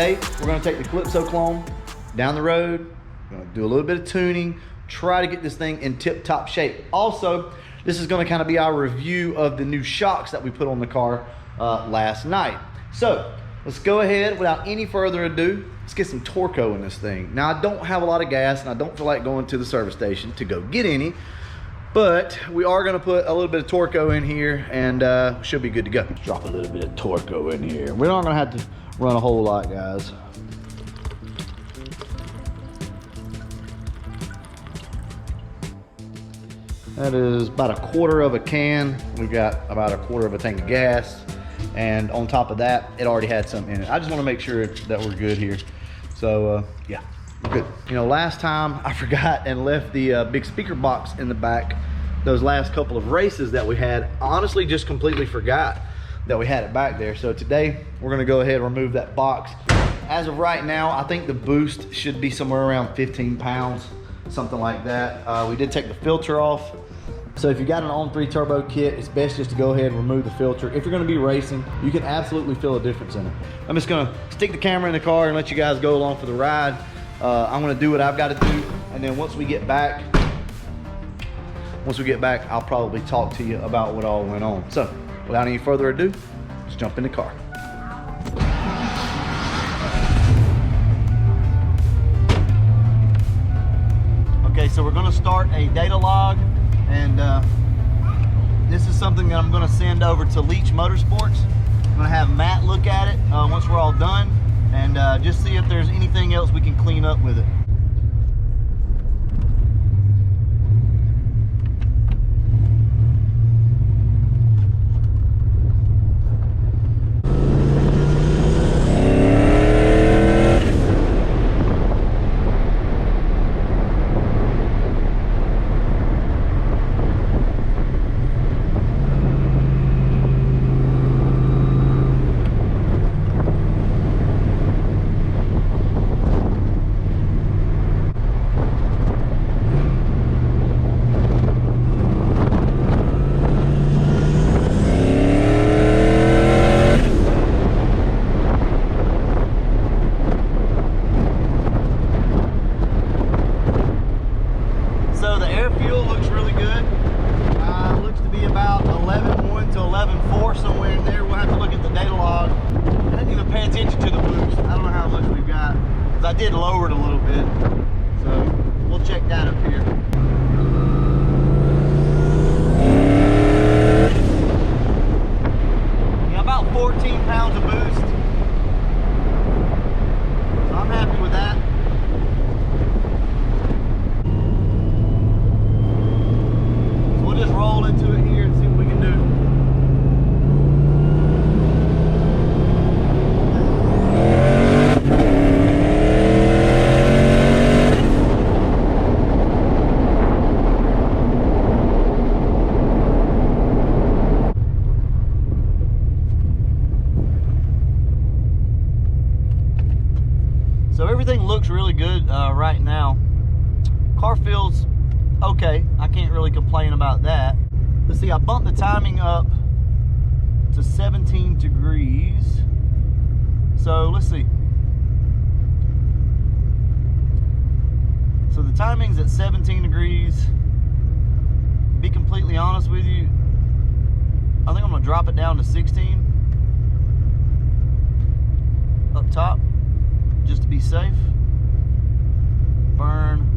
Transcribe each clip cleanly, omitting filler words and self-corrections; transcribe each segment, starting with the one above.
today we're gonna take the Calypso Clone down the road. We're gonna do a little bit of tuning, try to get this thing in tip-top shape. Also, this is gonna kind of be our review of the new shocks that we put on the car last night. So let's go ahead, without any further ado, let's get some Torco in this thing. Now, I don't have a lot of gas and I don't feel like going to the service station to go get any, but we are gonna put a little bit of Torco in here and should be good to go. Drop a little bit of Torco in here. We're not gonna have to run a whole lot, guys. That is about a quarter of a can. We've got about a quarter of a tank of gas. And on top of that, it already had some in it. I just wanna make sure that we're good here. So yeah, we're good. You know, last time I forgot and left the big speaker box in the back. Those last couple of races that we had, honestly just completely forgot that we had it back there. So today we're gonna go ahead and remove that box. As of right now, I think the boost should be somewhere around 15 pounds, something like that. We did take the filter off. So if you got an on-3 turbo kit, it's best just to go ahead and remove the filter. If you're gonna be racing, you can absolutely feel a difference in it. I'm just gonna stick the camera in the car and let you guys go along for the ride. I'm gonna do what I've gotta do, and then once we get back, I'll probably talk to you about what all went on. So without any further ado, let's jump in the car. Okay, so we're gonna start a data log, and this is something that I'm gonna send over to Leach Motorsports. I'm gonna have Matt look at it once we're all done, and just see if there's anything else we can clean up with it. I did lower it a little bit, so we'll check that up here. Yeah, about 14 pounds of boost, so I'm happy with that. So we'll just roll into it here and see what we can do. So everything looks really good right now. Car feels okay. I can't really complain about that. Let's see, I bumped the timing up to 17 degrees. So let's see. So the timing's at 17 degrees. To be completely honest with you, I think I'm gonna drop it down to 16 up top, just to be safe. Burn.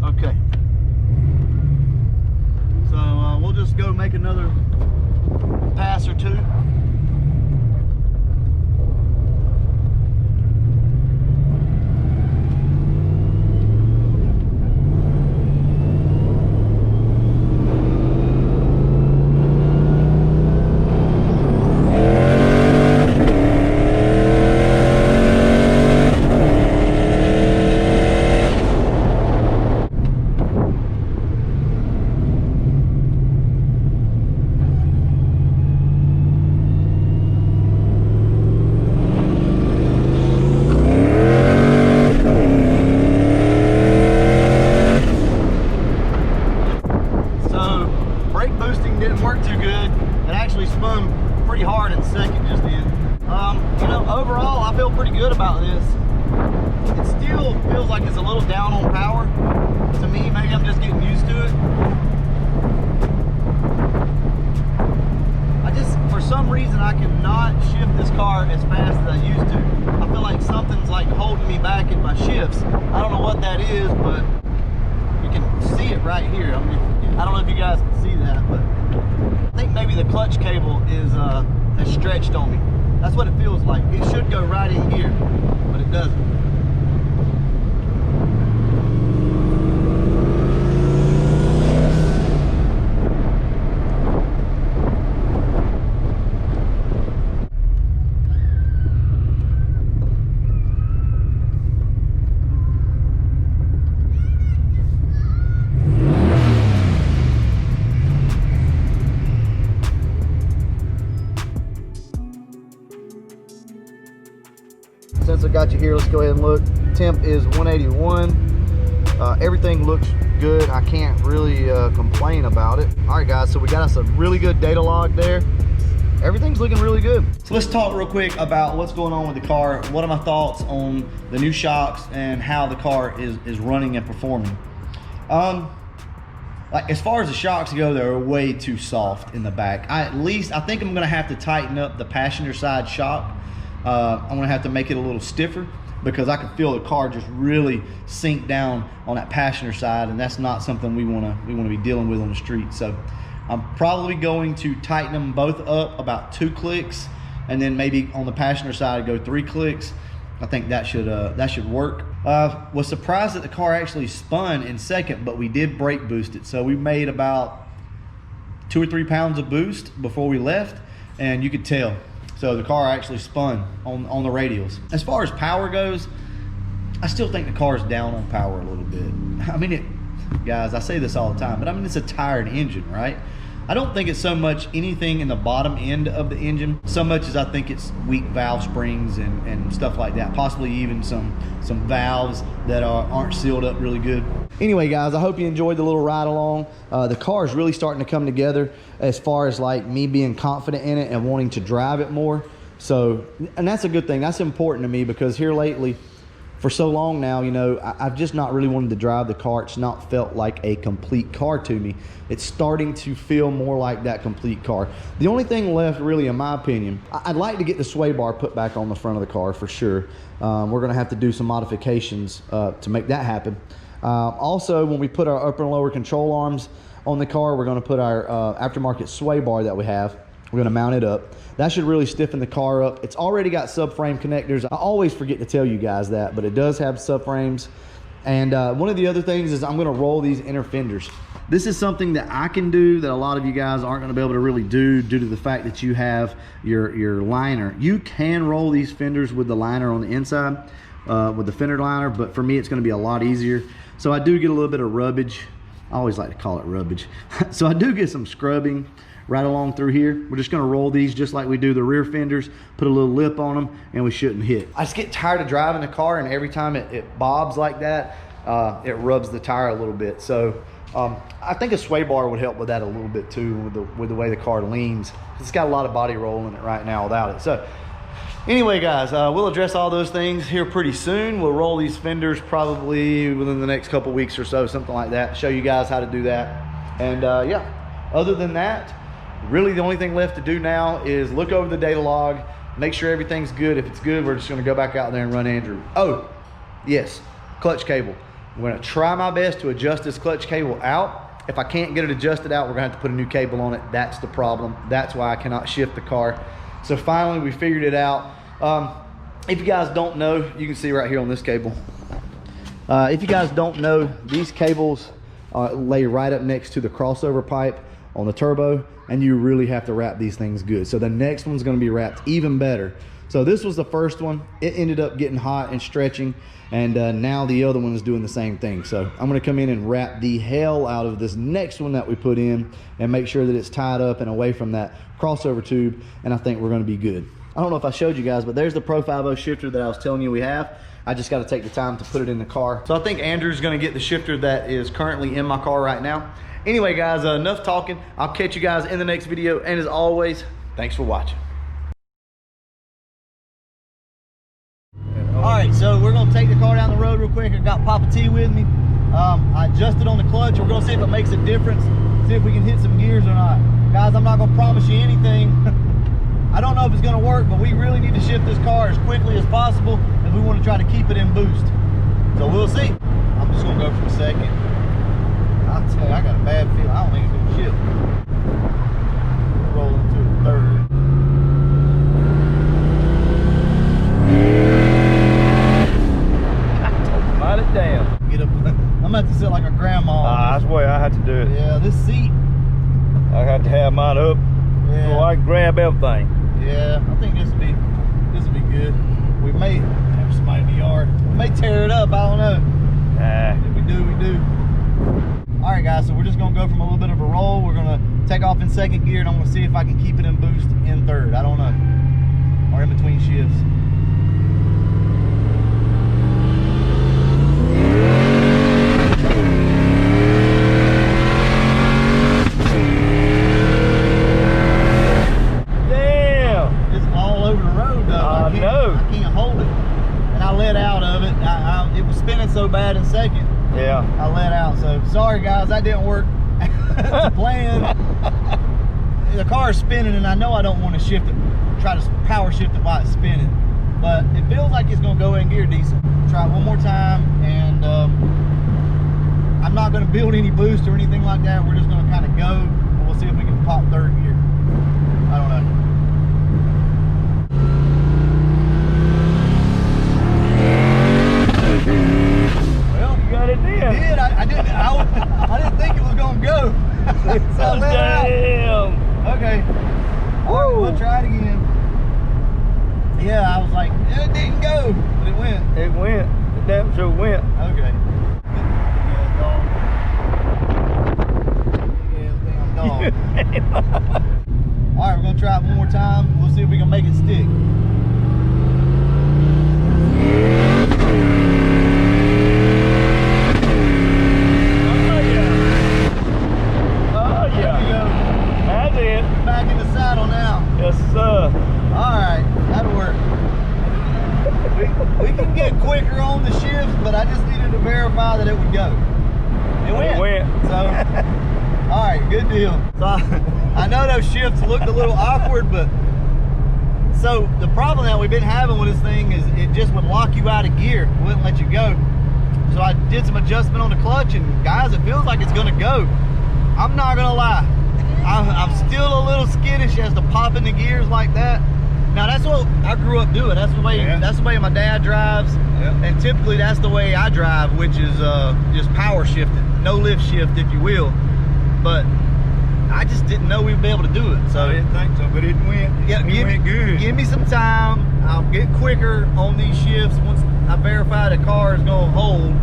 Okay. So we'll just go make another pass or two. It actually spun pretty hard in second just then. You know, overall, I feel pretty good about this. It still feels like it's a little down on power. To me, maybe I'm just getting used to it. For some reason, I cannot shift this car as fast as I used to. I feel like something's like holding me back in my shifts. I don't know what that is, but you can see it right here. I mean, I don't know if you guys can see that, but I think maybe the clutch cable is has stretched on me. That's what it feels like. It should go right in here, but it doesn't. Since I got you here, let's go ahead and look. Temp is 181. Everything looks good. I can't really complain about it. All right, guys, so we got us a really good data log there. Everything's looking really good. So let's talk real quick about what's going on with the car. What are my thoughts on the new shocks and how the car is running and performing? Like as far as the shocks go, they're way too soft in the back. I think I'm gonna have to tighten up the passenger side shock. I'm gonna have to make it a little stiffer because I can feel the car just really sink down on that passenger side, and that's not something we wanna be dealing with on the street. So I'm probably going to tighten them both up about 2 clicks, and then maybe on the passenger side go 3 clicks. I think that should work. Was surprised that the car actually spun in second, but we did brake boost it, so we made about 2 or 3 pounds of boost before we left, and you could tell. So the car actually spun on the radials. As far as power goes, I still think the car's down on power a little bit. I mean, guys, I say this all the time, but I mean, it's a tired engine, right? I don't think it's so much anything in the bottom end of the engine, so much as I think it's weak valve springs and stuff like that. Possibly even some valves that aren't sealed up really good. Anyway, guys, I hope you enjoyed the little ride along. The car is really starting to come together as far as like me being confident in it and wanting to drive it more. So, and that's a good thing. That's important to me because here lately, for so long now, you know, I've just not really wanted to drive the car. It's not felt like a complete car to me. It's starting to feel more like that complete car. The only thing left really, in my opinion, I'd like to get the sway bar put back on the front of the car for sure. We're gonna have to do some modifications to make that happen. Also, when we put our upper and lower control arms on the car, we're gonna put our aftermarket sway bar that we have. We're gonna mount it up. That should really stiffen the car up. It's already got subframe connectors. I always forget to tell you guys that, but it does have subframes. And one of the other things is I'm gonna roll these inner fenders. This is something that I can do that a lot of you guys aren't gonna be able to really do due to the fact that you have your liner. You can roll these fenders with the liner on the inside, with the fender liner, but for me it's gonna be a lot easier. So I do get a little bit of rubbage. I always like to call it rubbage. So I do get some scrubbing right along through here. We're just gonna roll these just like we do the rear fenders, put a little lip on them, and we shouldn't hit. I just get tired of driving the car, and every time it bobs like that, it rubs the tire a little bit. So I think a sway bar would help with that a little bit too, with the way the car leans. It's got a lot of body roll in it right now without it. So anyway, guys, we'll address all those things here pretty soon. We'll roll these fenders probably within the next couple weeks or so, something like that. Show you guys how to do that. And yeah, other than that, really the only thing left to do now is look over the data log, make sure everything's good. If it's good, we're just gonna go back out there and run Andrew. Oh, yes, clutch cable. I'm gonna try my best to adjust this clutch cable out. If I can't get it adjusted out, we're gonna have to put a new cable on it. That's the problem. That's why I cannot shift the car. So finally, we figured it out. If you guys don't know, you can see right here on this cable. If you guys don't know, these cables lay right up next to the crossover pipe on the turbo, and you really have to wrap these things good. So the next one's gonna be wrapped even better. So this was the first one. It ended up getting hot and stretching, and now the other one is doing the same thing. So I'm gonna come in and wrap the hell out of this next one that we put in and make sure that it's tied up and away from that crossover tube, and I think we're gonna be good. I don't know if I showed you guys, but there's the Pro 5.0 shifter that I was telling you we have. I just got to take the time to put it in the car. So I think Andrew's going to get the shifter that is currently in my car right now, Anyway, guys, enough talking. I'll catch you guys in the next video. And as always, thanks for watching. All right, so we're gonna take the car down the road real quick. I got Papa T with me. I adjusted on the clutch. We're gonna see if it makes a difference. See if we can hit some gears or not. Guys, I'm not gonna promise you anything. I don't know if it's gonna work, but we really need to shift this car as quickly as possible if we want to try to keep it in boost. So we'll see. I'm just gonna go for a second. I'll tell you, I got a bad feeling. I don't think it's gonna shift. Roll into a third. Light it down. Get up. I'm about to sit like a grandma. I swear I had to do it. Yeah, this seat. I had to have mine up so I can grab everything. Yeah, I think this will be good. We may have somebody in the yard. We may tear it up. I don't know. Nah. If we do, we do. All right, guys. So we're just gonna go from a little bit of a roll. We're gonna take off in second gear, and I'm gonna see if I can keep it in boost in third. I don't know, or in between shifts. So bad in second. Yeah. I let out. So sorry guys, that didn't work to plan. The car is spinning and I know I don't want to shift it, try to power shift it while it's spinning. But it feels like it's gonna go in gear decent. Try it one more time, and I'm not gonna build any boost or anything like that. We're just gonna kind of go and we'll see if we can pop third gear. I don't know. Well, you got it in. I did. I didn't think it was gonna go. So I let it out. Damn. Okay. All right, we'll try it again. Yeah, I was like, it didn't go, but it went. It went. The damn sure went. Okay. Big ass dog. All right, we're gonna try it one more time. We'll see if we can make it stick. Back in the saddle now. Yes, sir. Alright, that'll work. We can get quicker on the shifts, but I just needed to verify that it would go. It went. So, alright, good deal. So I know those shifts looked a little awkward, but so the problem that we've been having with this thing is it just would lock you out of gear. It wouldn't let you go. So I did some adjustment on the clutch, and guys, it feels like it's gonna go. I'm not gonna lie. I'm still a little skittish as to popping the gears like that. Now that's what I grew up doing. That's the way. Yeah. That's the way my dad drives, and typically that's the way I drive, which is just power shifted, no lift shift, if you will. But I just didn't know we'd be able to do it. So I didn't think so, but it went. Yeah, it went good. Give me some time. I'll get quicker on these shifts once I verify the car is going to hold.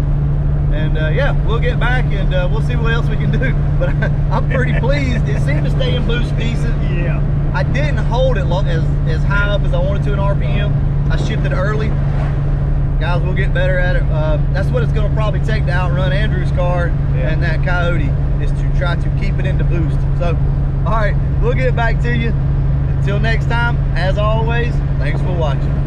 And yeah, we'll get back and we'll see what else we can do. But I'm pretty pleased. It seemed to stay in boost decent. Yeah. I didn't hold it as high up as I wanted to in RPM. I shifted early. Guys, we'll get better at it. That's what it's going to probably take to outrun Andrew's car and that Coyote, is to try to keep it into boost. So, all right, we'll get back to you. Until next time, as always, thanks for watching.